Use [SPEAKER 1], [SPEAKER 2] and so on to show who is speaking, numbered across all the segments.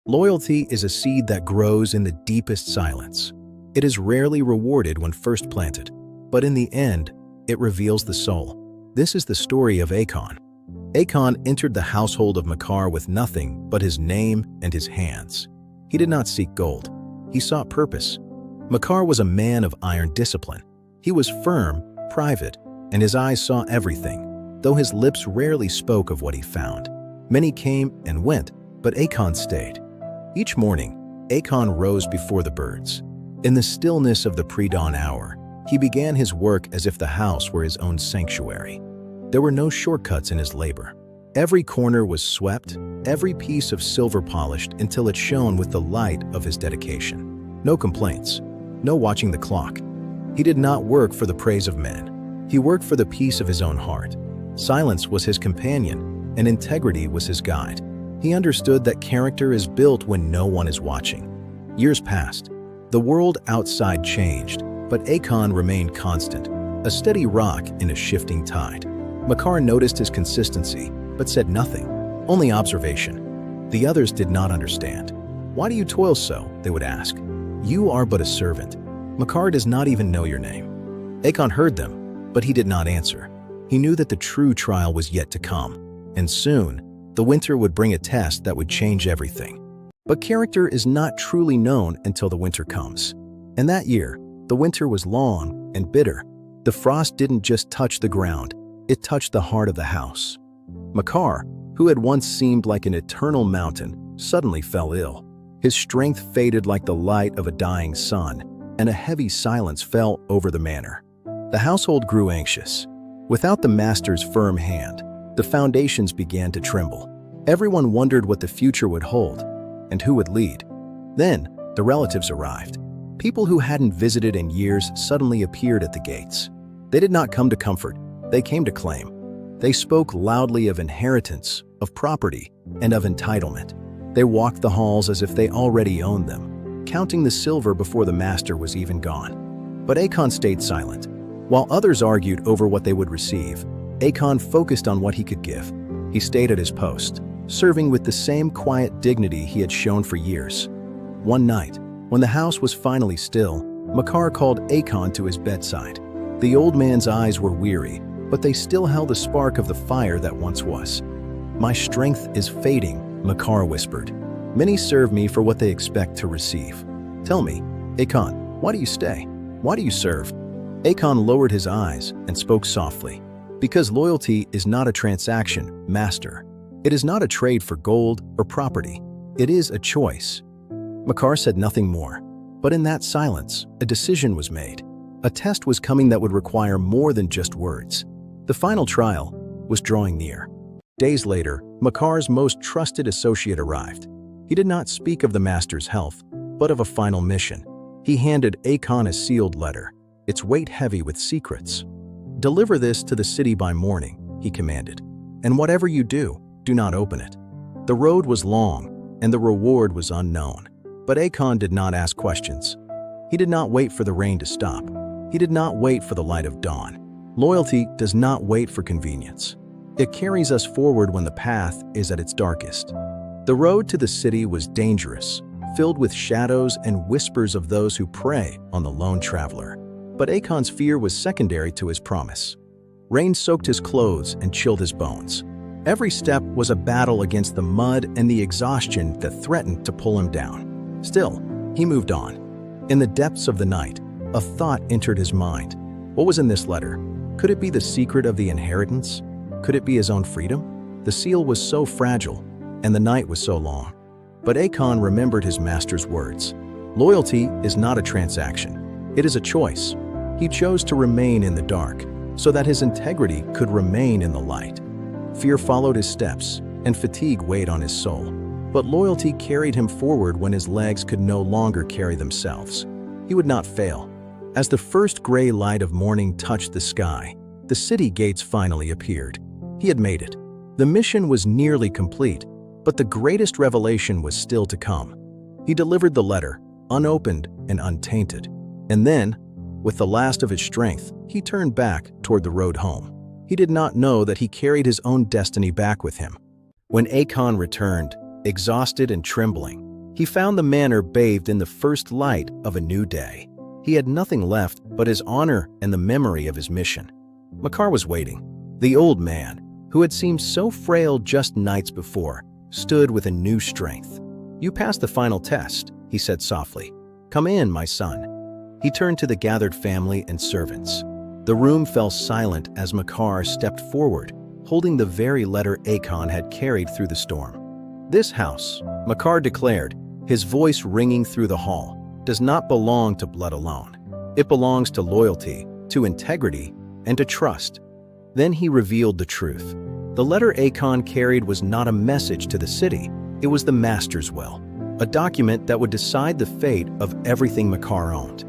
[SPEAKER 1] Loyalty is a seed that grows in the deepest silence. It is rarely rewarded when first planted, but in the end, it reveals the soul. This is the story of Akon. Akon entered the household of Makar with nothing but his name and his hands. He did not seek gold. He sought purpose. Makar was a man of iron discipline. He was firm, private, and his eyes saw everything, though his lips rarely spoke of what he found. Many came and went, but Akon stayed. Each morning, Akon rose before the birds. In the stillness of the pre-dawn hour, he began his work as if the house were his own sanctuary. There were no shortcuts in his labor. Every corner was swept, every piece of silver polished until it shone with the light of his dedication. No complaints, no watching the clock. He did not work for the praise of men. He worked for the peace of his own heart. Silence was his companion, and integrity was his guide. He understood that character is built when no one is watching. Years passed. The world outside changed, but Akon remained constant, a steady rock in a shifting tide. Makar noticed his consistency, but said nothing, only observation. The others did not understand. "Why do you toil so?" they would ask. "You are but a servant. Makar does not even know your name." Akon heard them, but he did not answer. He knew that the true trial was yet to come, and soon, the winter would bring a test that would change everything. But character is not truly known until the winter comes. And that year, the winter was long and bitter. The frost didn't just touch the ground, it touched the heart of the house. Makar, who had once seemed like an eternal mountain, suddenly fell ill. His strength faded like the light of a dying sun, and a heavy silence fell over the manor. The household grew anxious. Without the master's firm hand, the foundations began to tremble. Everyone wondered what the future would hold and who would lead. Then, the relatives arrived. People who hadn't visited in years suddenly appeared at the gates. They did not come to comfort, they came to claim. They spoke loudly of inheritance, of property, and of entitlement. They walked the halls as if they already owned them, counting the silver before the master was even gone. But Akon stayed silent. While others argued over what they would receive, Akon focused on what he could give. He stayed at his post, serving with the same quiet dignity he had shown for years. One night, when the house was finally still, Makar called Akon to his bedside. The old man's eyes were weary, but they still held a spark of the fire that once was. "My strength is fading," Makar whispered. "Many serve me for what they expect to receive. Tell me, Akon, why do you stay? Why do you serve?" Akon lowered his eyes and spoke softly. "Because loyalty is not a transaction, master. It is not a trade for gold or property. It is a choice." Makar said nothing more, but in that silence, a decision was made. A test was coming that would require more than just words. The final trial was drawing near. Days later, Makar's most trusted associate arrived. He did not speak of the master's health, but of a final mission. He handed Akon a sealed letter, its weight heavy with secrets. "Deliver this to the city by morning," he commanded. "And whatever you do not open it." The road was long, and the reward was unknown. But Akon did not ask questions. He did not wait for the rain to stop. He did not wait for the light of dawn. Loyalty does not wait for convenience. It carries us forward when the path is at its darkest. The road to the city was dangerous, filled with shadows and whispers of those who prey on the lone traveler. But Akon's fear was secondary to his promise. Rain soaked his clothes and chilled his bones. Every step was a battle against the mud and the exhaustion that threatened to pull him down. Still, he moved on. In the depths of the night, a thought entered his mind. What was in this letter? Could it be the secret of the inheritance? Could it be his own freedom? The seal was so fragile, and the night was so long. But Akon remembered his master's words. Loyalty is not a transaction. It is a choice. He chose to remain in the dark, so that his integrity could remain in the light. Fear followed his steps, and fatigue weighed on his soul. But loyalty carried him forward when his legs could no longer carry themselves. He would not fail. As the first gray light of morning touched the sky, the city gates finally appeared. He had made it. The mission was nearly complete, but the greatest revelation was still to come. He delivered the letter, unopened and untainted. And then, with the last of his strength, he turned back toward the road home. He did not know that he carried his own destiny back with him. When Akon returned, exhausted and trembling, He found the manor bathed in the first light of a new day. He had nothing left but his honor and the memory of his mission. Makar was waiting. The old man, who had seemed so frail just nights before, stood with a new strength. "You passed the final test," he said softly. "Come in, my son." He turned to the gathered family and servants. The room fell silent as Makar stepped forward, holding the very letter Akon had carried through the storm. "This house," Makar declared, his voice ringing through the hall, "does not belong to blood alone. It belongs to loyalty, to integrity, and to trust." Then he revealed the truth. The letter Akon carried was not a message to the city. It was the master's will, a document that would decide the fate of everything Makar owned.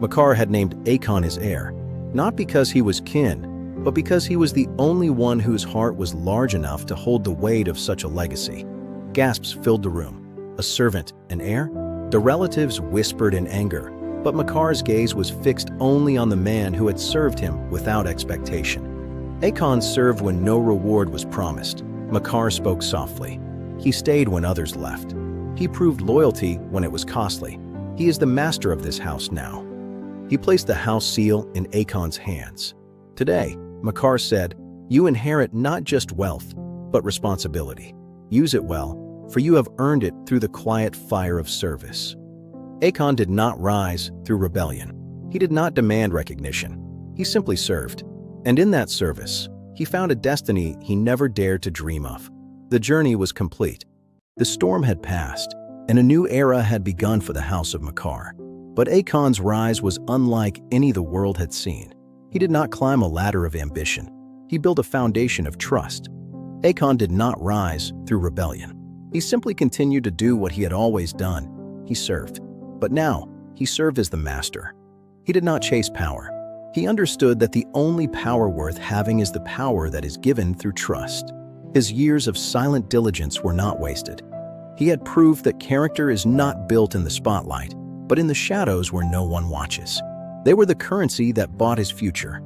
[SPEAKER 1] Makar had named Akon his heir, not because he was kin, but because he was the only one whose heart was large enough to hold the weight of such a legacy. Gasps filled the room. A servant, an heir? The relatives whispered in anger, but Makar's gaze was fixed only on the man who had served him without expectation. Akon served when no reward was promised. Makar spoke softly. He stayed when others left. He proved loyalty when it was costly. He is the master of this house now. He placed the house seal in Akon's hands. Today, Makar said, "You inherit not just wealth, but responsibility. Use it well, for you have earned it through the quiet fire of service." Akon did not rise through rebellion. He did not demand recognition. He simply served. And in that service, he found a destiny he never dared to dream of. The journey was complete. The storm had passed, and a new era had begun for the house of Makar. But Akon's rise was unlike any the world had seen. He did not climb a ladder of ambition. He built a foundation of trust. Akon did not rise through rebellion. He simply continued to do what he had always done. He served. But now, he served as the master. He did not chase power. He understood that the only power worth having is the power that is given through trust. His years of silent diligence were not wasted. He had proved that character is not built in the spotlight, but in the shadows where no one watches. They were the currency that bought his future.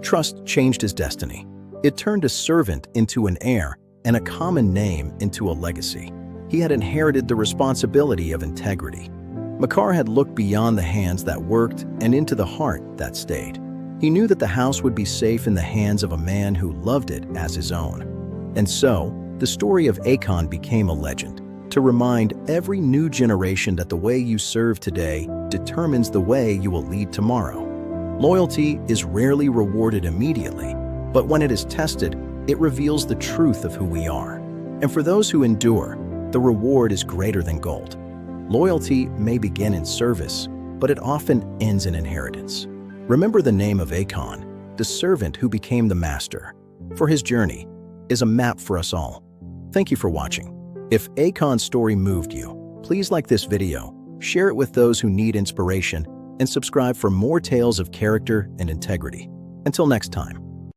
[SPEAKER 1] Trust changed his destiny. It turned a servant into an heir and a common name into a legacy. He had inherited the responsibility of integrity. Makar had looked beyond the hands that worked and into the heart that stayed. He knew that the house would be safe in the hands of a man who loved it as his own. And so, the story of Akon became a legend, to remind every new generation that the way you serve today determines the way you will lead tomorrow. Loyalty is rarely rewarded immediately, but when it is tested, it reveals the truth of who we are. And for those who endure, the reward is greater than gold. Loyalty may begin in service, but it often ends in inheritance. Remember the name of Akon, the servant who became the master, for his journey is a map for us all. Thank you for watching. If Akon's story moved you, please like this video, share it with those who need inspiration, and subscribe for more tales of character and integrity. Until next time.